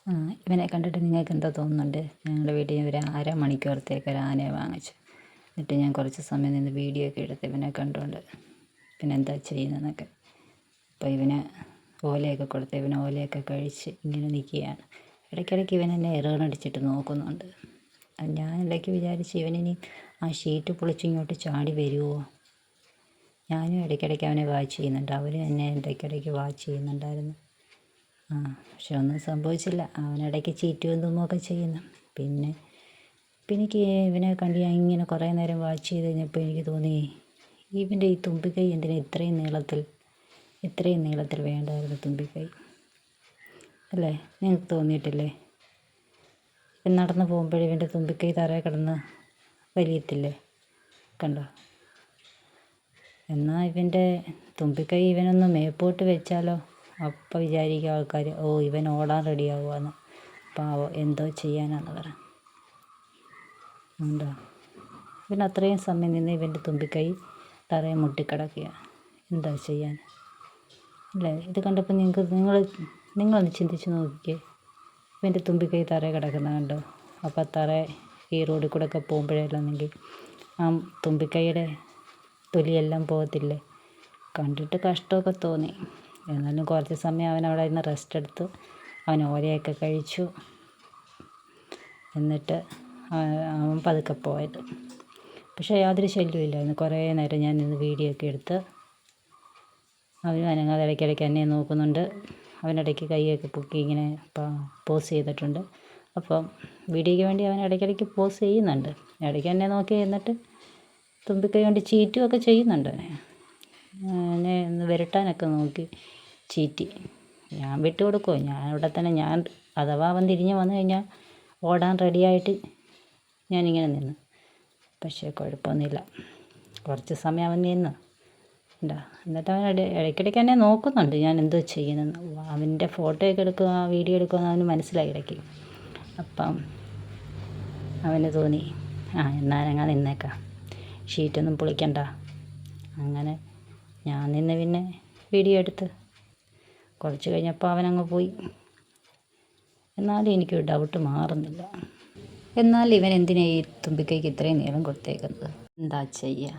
ആ, ഇവനെ കണ്ടിട്ട് നിങ്ങൾക്ക് എന്താ തോന്നുന്നുണ്ട്? ഞങ്ങളുടെ വീട്ടിൽ ഒരു അരമണിക്കൂറത്തേക്ക് ഒരു ആനയെ വാങ്ങിച്ചു. എന്നിട്ട് ഞാൻ കുറച്ച് സമയം നിന്ന് വീഡിയോ ഒക്കെ എടുത്ത് ഇവനെ കണ്ടുകൊണ്ട് പിന്നെ എന്താ ചെയ്യുന്നതെന്നൊക്കെ. അപ്പോൾ ഇവന് ഓലയൊക്കെ കൊടുത്ത് ഇവന് ഓലയൊക്കെ കഴിച്ച് ഇങ്ങനെ നിൽക്കുകയാണ്. ഇടയ്ക്കിടയ്ക്ക് ഇവൻ എന്നെ എറിയണടിച്ചിട്ട് നോക്കുന്നുണ്ട്. ഞാൻ ഇടയ്ക്ക് വിചാരിച്ച് ഇവനിനി ആ ഷീറ്റ് പൊളിച്ച് ഇങ്ങോട്ട് ചാടി വരുമോ. ഞാനും ഇടയ്ക്കിടയ്ക്ക് അവനെ വാച്ച് ചെയ്യുന്നുണ്ട്, അവനും എന്നെ ഇടയ്ക്കിടയ്ക്ക് വാച്ച് ചെയ്യുന്നുണ്ടായിരുന്നു. പക്ഷെ ഒന്നും സംഭവിച്ചില്ല. അവനിടയ്ക്ക് ചീറ്റും തുമ്മുമൊക്കെ ചെയ്യുന്നു. പിന്നെ എനിക്ക് ഇവനെ കണ്ട് ഞാൻ ഇങ്ങനെ കുറേ നേരം വാച്ച് ചെയ്ത് കഴിഞ്ഞപ്പോൾ എനിക്ക് തോന്നി, ഇവൻ്റെ ഈ തുമ്പിക്കൈ എന്തിനാ ഇത്രയും നീളത്തിൽ വേണ്ടായിരുന്നു തുമ്പിക്കൈ അല്ലേ? നിങ്ങൾക്ക് തോന്നിയിട്ടില്ലേ? നടന്നു പോകുമ്പോഴേ ഇവൻ്റെ തുമ്പിക്കൈ തറയിൽ കിടന്ന് വലിയത്തില്ലേ? കണ്ടോ? എന്നാൽ ഇവൻ്റെ തുമ്പിക്കൈ ഇവനൊന്ന് മേപ്പോട്ട് വെച്ചാലോ, അപ്പം വിചാരിക്കും ആൾക്കാർ, ഓ ഇവൻ ഓടാൻ റെഡിയാവുകയെന്ന്. പാവം, എന്തോ ചെയ്യാനാണെന്ന് പറ. ഉണ്ടോ? ഇവൻ അത്രയും സമയം നിന്ന് ഇവൻ്റെ തുമ്പിക്കൈ തറയെ മുട്ടിക്കിടക്കുക. എന്താ ചെയ്യാൻ അല്ലേ? ഇത് കണ്ടപ്പോൾ നിങ്ങളൊന്ന് ചിന്തിച്ച് നോക്കിക്കേ. ഇവൻ്റെ തുമ്പിക്കൈ തറയെ കിടക്കുന്ന കണ്ടോ? അപ്പോൾ ഈ റോഡിൽ കൂടെ ഒക്കെ പോകുമ്പോഴല്ലാണെങ്കിൽ ആ തുമ്പിക്കൈയുടെ തൊലിയെല്ലാം പോകത്തില്ലേ? കണ്ടിട്ട് കഷ്ടമൊക്കെ തോന്നി. എന്നാലും കുറച്ച് സമയം അവൻ അവിടെ നിന്ന് റെസ്റ്റ് എടുത്തു. അവൻ ഓലയൊക്കെ കഴിച്ചു. എന്നിട്ട് അവൻ പതുക്കെ പോയത്. പക്ഷേ യാതൊരു ശല്യമില്ലായിരുന്നു. കുറേ നേരം ഞാൻ നിന്ന് വീഡിയോ ഒക്കെ എടുത്ത്. അവനും അനങ്ങാതെ ഇടയ്ക്കിടയ്ക്ക് എന്നെ നോക്കുന്നുണ്ട്. അവനിടയ്ക്ക് കൈയൊക്കെ പൊക്കി ഇങ്ങനെ പോസ് ചെയ്തിട്ടുണ്ട്. അപ്പം വീഡിയോയ്ക്ക് വേണ്ടി അവൻ ഇടയ്ക്കിടയ്ക്ക് പോസ് ചെയ്യുന്നുണ്ട്. ഇടയ്ക്ക് എന്നെ നോക്കി എന്നിട്ട് തുമ്പിക്കൈ കൊണ്ട് ചീറ്റുമൊക്കെ ചെയ്യുന്നുണ്ട്. എന്നെ ഒന്ന് വിരട്ടാനൊക്കെ നോക്കി ചീറ്റി. ഞാൻ വിട്ടു കൊടുക്കുമോ? ഞാൻ അവിടെ തന്നെ അഥവാ അവൻ തിരിഞ്ഞ് വന്നു കഴിഞ്ഞാൽ ഓടാൻ റെഡിയായിട്ട് ഞാനിങ്ങനെ നിന്നു. പക്ഷേ കുഴപ്പമൊന്നുമില്ല. കുറച്ച് സമയം അവൻ നിന്നു എന്നിട്ട് അവൻ ഇടയ്ക്കിടയ്ക്ക് എന്നെ നോക്കുന്നുണ്ട് ഞാൻ എന്തോ ചെയ്യുന്നെന്ന്. അവൻ്റെ ഫോട്ടോയൊക്കെ എടുക്കുക, വീഡിയോ എടുക്കുമെന്ന് അവന് മനസ്സിലായി ഇടയ്ക്ക്. അപ്പം അവന് തോന്നി, എന്നാലങ്ങ് നിന്നേക്കാം, ഷീറ്റൊന്നും പൊളിക്കണ്ട. അങ്ങനെ ഞാൻ നിന്ന് പിന്നെ വീഡിയോ എടുത്ത് കുറച്ച് കഴിഞ്ഞപ്പോൾ അവനങ്ങ് പോയി. എന്നാലും എനിക്കൊരു ഡൗട്ട് മാറുന്നില്ല. എന്നാൽ ഇവൻ എന്തിനാ ഈ തുമ്പിക്കൈക്ക് ഇത്രയും നീളം കൊടുത്തേക്കുന്നത്? എന്താ ചെയ്യുക?